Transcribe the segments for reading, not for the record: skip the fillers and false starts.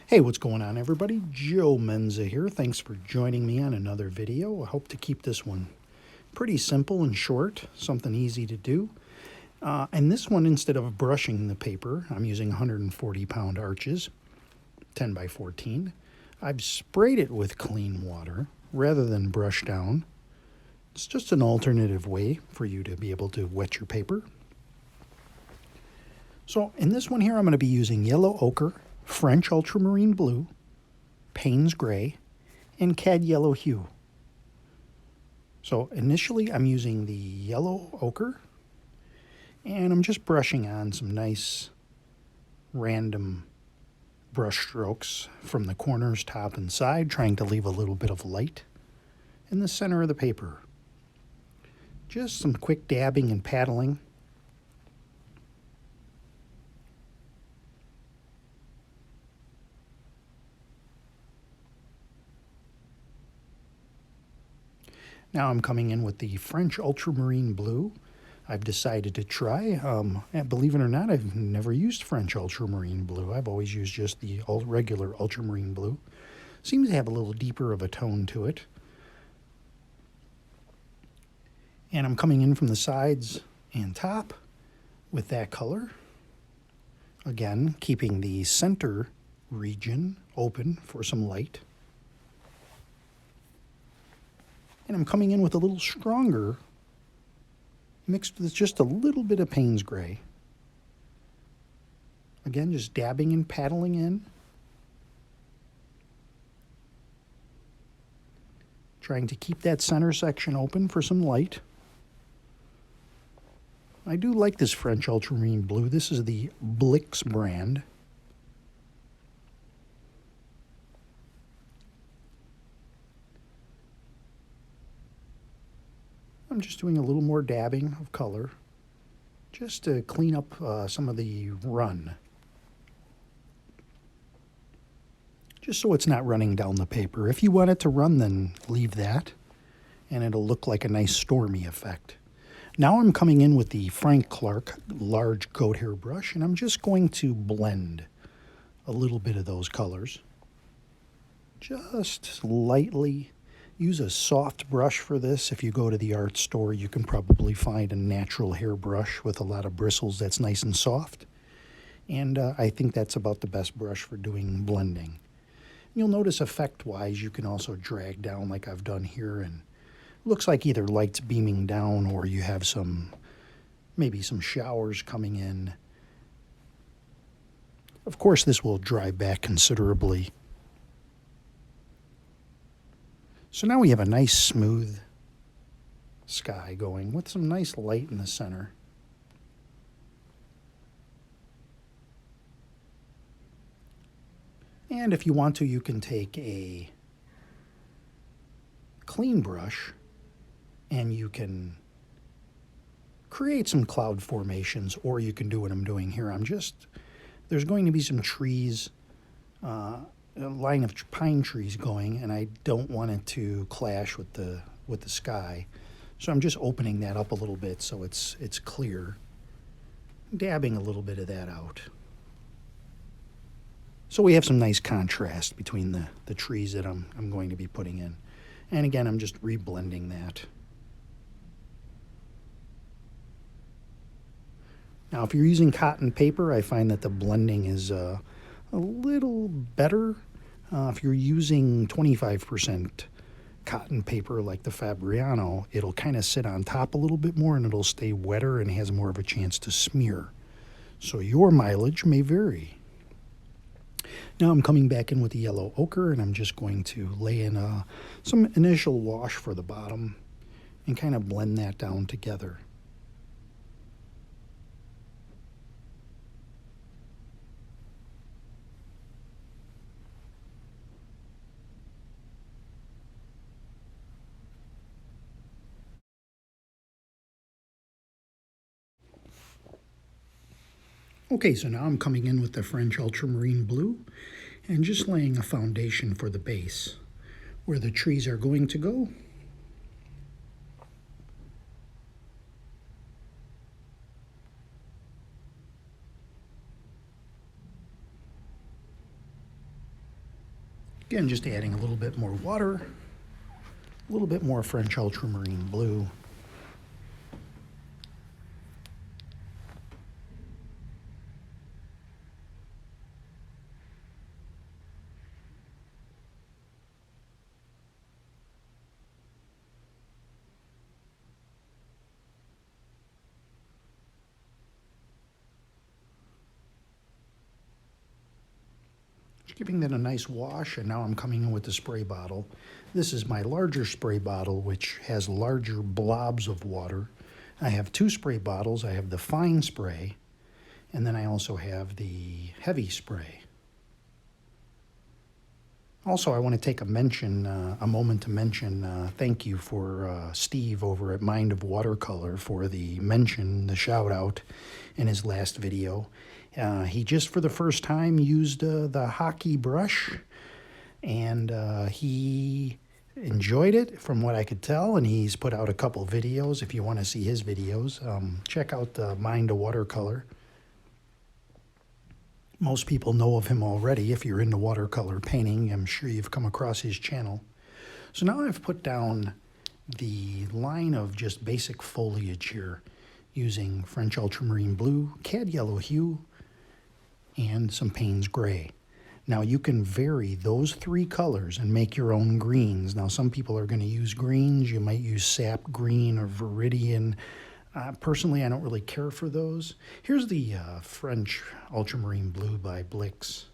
Hey, what's going on, everybody? Joe Menza here. Thanks for joining me on another video. I hope to keep this one pretty simple and short, something easy to do. And this one, instead of brushing the paper, I'm using 140-pound arches, 10 by 14. I've sprayed it with clean water rather than brush down. It's just an alternative way for you to be able to wet your paper. So in this one here, I'm going to be using yellow ochre, French ultramarine blue, Payne's gray, and cad yellow hue. So initially I'm using the yellow ochre, and I'm just brushing on some nice random brush strokes from the corners, top, and side, trying to leave a little bit of light in the center of the paper. Just some quick dabbing and paddling. Now I'm coming in with the French ultramarine blue. I've decided to try. And believe it or not, I've never used French ultramarine blue. I've always used just the regular ultramarine blue. Seems to have a little deeper of a tone to it. And I'm coming in from the sides and top with that color. Again, keeping the center region open for some light. And I'm coming in with a little stronger, mixed with just a little bit of Payne's gray. Again, just dabbing and paddling in. Trying to keep that center section open for some light. I do like this French ultramarine blue. This is the Blix brand. I'm just doing a little more dabbing of color just to clean up some of the run. Just so it's not running down the paper. If you want it to run, then leave that, and it'll look like a nice stormy effect. Now I'm coming in with the Frank Clark large goat hair brush, and I'm just going to blend a little bit of those colors. Just lightly. Use a soft brush for this. If you go to the art store, you can probably find a natural hair brush with a lot of bristles that's nice and soft. And I think that's about the best brush for doing blending. You'll notice effect-wise, you can also drag down like I've done here, and it looks like either light's beaming down or you have maybe some showers coming in. Of course, this will dry back considerably. So now we have a nice smooth sky going with some nice light in the center. And if you want to, you can take a clean brush and you can create some cloud formations, or you can do what I'm doing here. There's going to be some trees, a line of pine trees going, and I don't want it to clash with the sky. So I'm just opening that up a little bit so it's clear. Dabbing a little bit of that out. So we have some nice contrast between the trees that I'm going to be putting in. And again, I'm just reblending that. Now, if you're using cotton paper, I find that the blending is a little better. If you're using 25% cotton paper like the Fabriano, it'll kind of sit on top a little bit more and it'll stay wetter and has more of a chance to smear. So your mileage may vary. Now I'm coming back in with the yellow ochre, and I'm just going to lay in some initial wash for the bottom and kind of blend that down together. Okay, so now I'm coming in with the French ultramarine blue and just laying a foundation for the base where the trees are going to go. Again, just adding a little bit more water, a little bit more French ultramarine blue. Giving that a nice wash, and now I'm coming in with the spray bottle. This is my larger spray bottle, which has larger blobs of water. I have two spray bottles. I have the fine spray, and then I also have the heavy spray. Also, I want to take a moment to mention, thank you for Steve over at Mind of Watercolor for the shout out in his last video. He just for the first time used the Hake brush, and he enjoyed it from what I could tell, and he's put out a couple videos. If you want to see his videos, check out Mind of Watercolor. Most people know of him already. If you're into watercolor painting, I'm sure you've come across his channel. So now I've put down the line of just basic foliage here using French ultramarine blue, cad yellow hue, and some Payne's gray. Now you can vary those three colors and make your own greens. Now some people are going to use greens. You might use sap green or viridian. Personally, I don't really care for those. Here's the French ultramarine blue by Blix.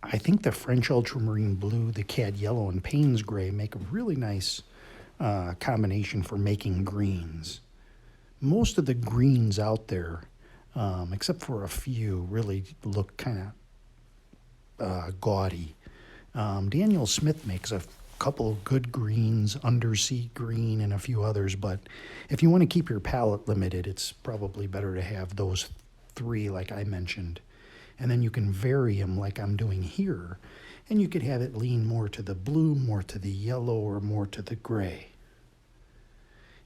I think the French ultramarine blue, the cad yellow, and Payne's gray make a really nice combination for making greens. Most of the greens out there, except for a few, really look kind of gaudy. Daniel Smith makes a couple of good greens, undersea green, and a few others, but if you want to keep your palette limited, it's probably better to have those three like I mentioned. And then you can vary them like I'm doing here, and you could have it lean more to the blue, more to the yellow, or more to the gray.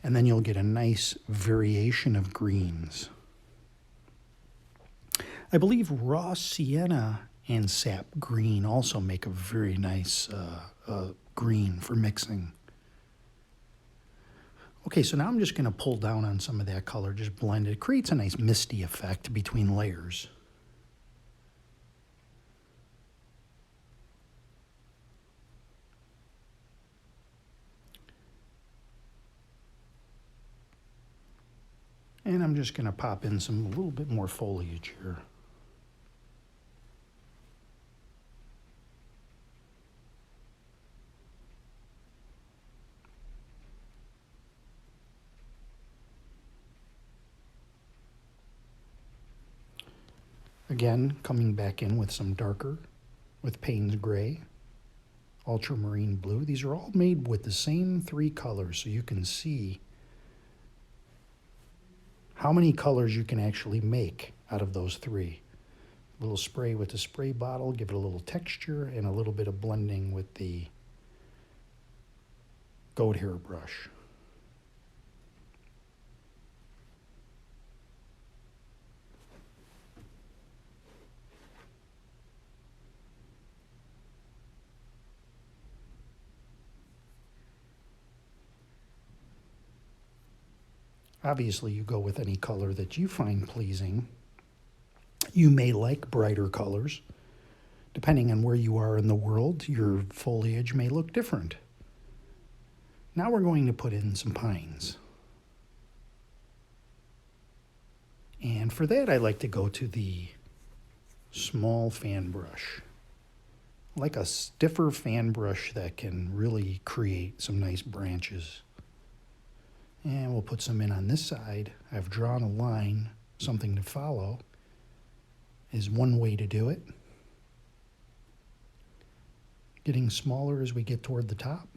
And then you'll get a nice variation of greens. I believe raw sienna and sap green also make a very nice green for mixing. Okay, so now I'm just going to pull down on some of that color, just blend it. It creates a nice misty effect between layers. And I'm just going to pop in a little bit more foliage here. Again, coming back in with some darker, with Payne's gray, ultramarine blue. These are all made with the same three colors, so you can see how many colors you can actually make out of those three. A little spray with the spray bottle, give it a little texture, and a little bit of blending with the goat hair brush. Obviously, you go with any color that you find pleasing. You may like brighter colors. Depending on where you are in the world, your foliage may look different. Now we're going to put in some pines. And for that, I like to go to the small fan brush. Like a stiffer fan brush that can really create some nice branches. And we'll put some in on this side. I've drawn a line, something to follow is one way to do it. Getting smaller as we get toward the top.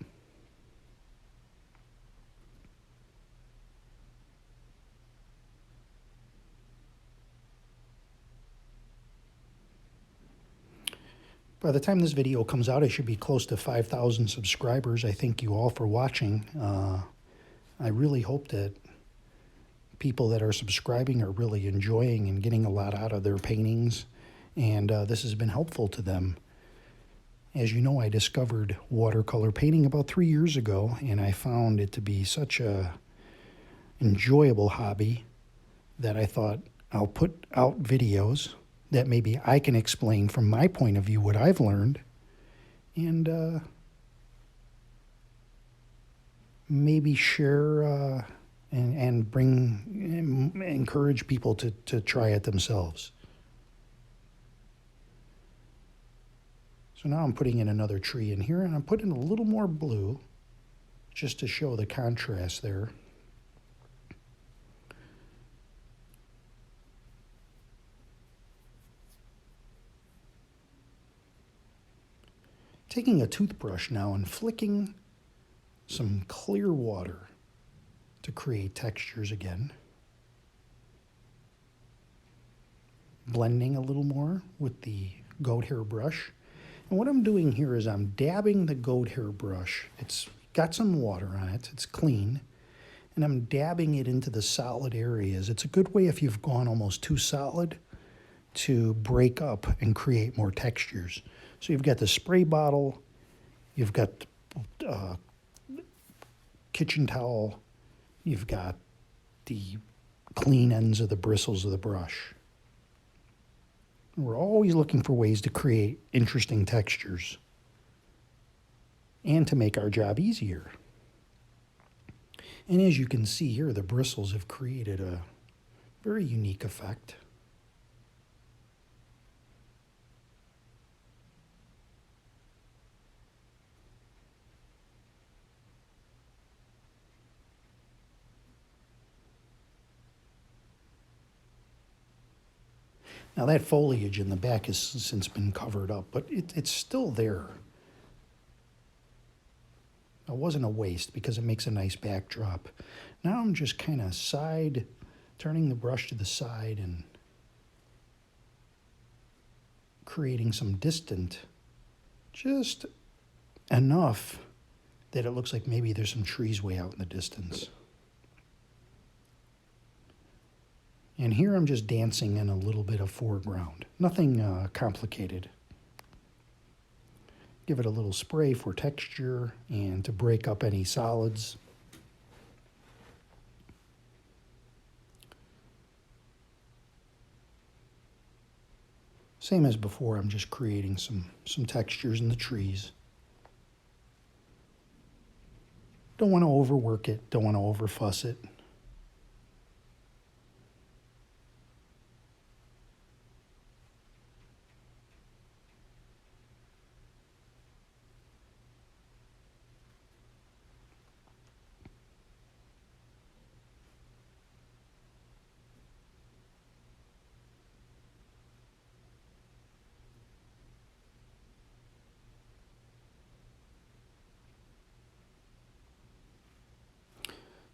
By the time this video comes out, I should be close to 5,000 subscribers. I thank you all for watching. I really hope that people that are subscribing are really enjoying and getting a lot out of their paintings and this has been helpful to them. As you know, I discovered watercolor painting about 3 years ago, and I found it to be such a enjoyable hobby that I thought I'll put out videos that maybe I can explain from my point of view what I've learned, and maybe share and encourage people to try it themselves. So now I'm putting in another tree in here, and I'm putting a little more blue just to show the contrast there. Taking a toothbrush now and flicking some clear water to create textures again. Blending a little more with the goat hair brush. And what I'm doing here is I'm dabbing the goat hair brush. It's got some water on it, it's clean, and I'm dabbing it into the solid areas. It's a good way if you've gone almost too solid to break up and create more textures. So you've got the spray bottle, you've got kitchen towel, you've got the clean ends of the bristles of the brush. We're always looking for ways to create interesting textures and to make our job easier. And as you can see here, the bristles have created a very unique effect. Now that foliage in the back has since been covered up, but it's still there. It wasn't a waste because it makes a nice backdrop. Now I'm just kind of turning the brush to the side and creating some distant, just enough that it looks like maybe there's some trees way out in the distance. And here I'm just dancing in a little bit of foreground. Nothing complicated. Give it a little spray for texture and to break up any solids. Same as before, I'm just creating some textures in the trees. Don't want to overwork it, don't want to overfuss it.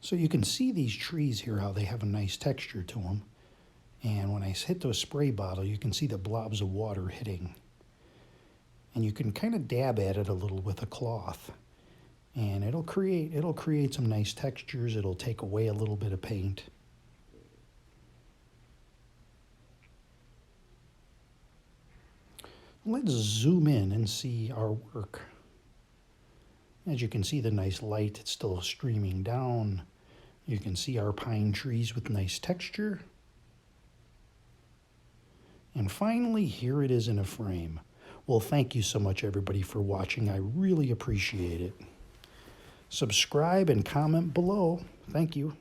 So you can see these trees here, how they have a nice texture to them. And when I hit the spray bottle, you can see the blobs of water hitting. And you can kind of dab at it a little with a cloth. And it'll create some nice textures. It'll take away a little bit of paint. Let's zoom in and see our work. As you can see, the nice light, it's still streaming down. You can see our pine trees with nice texture. And finally, here it is in a frame. Well, thank you so much, everybody, for watching. I really appreciate it. Subscribe and comment below. Thank you.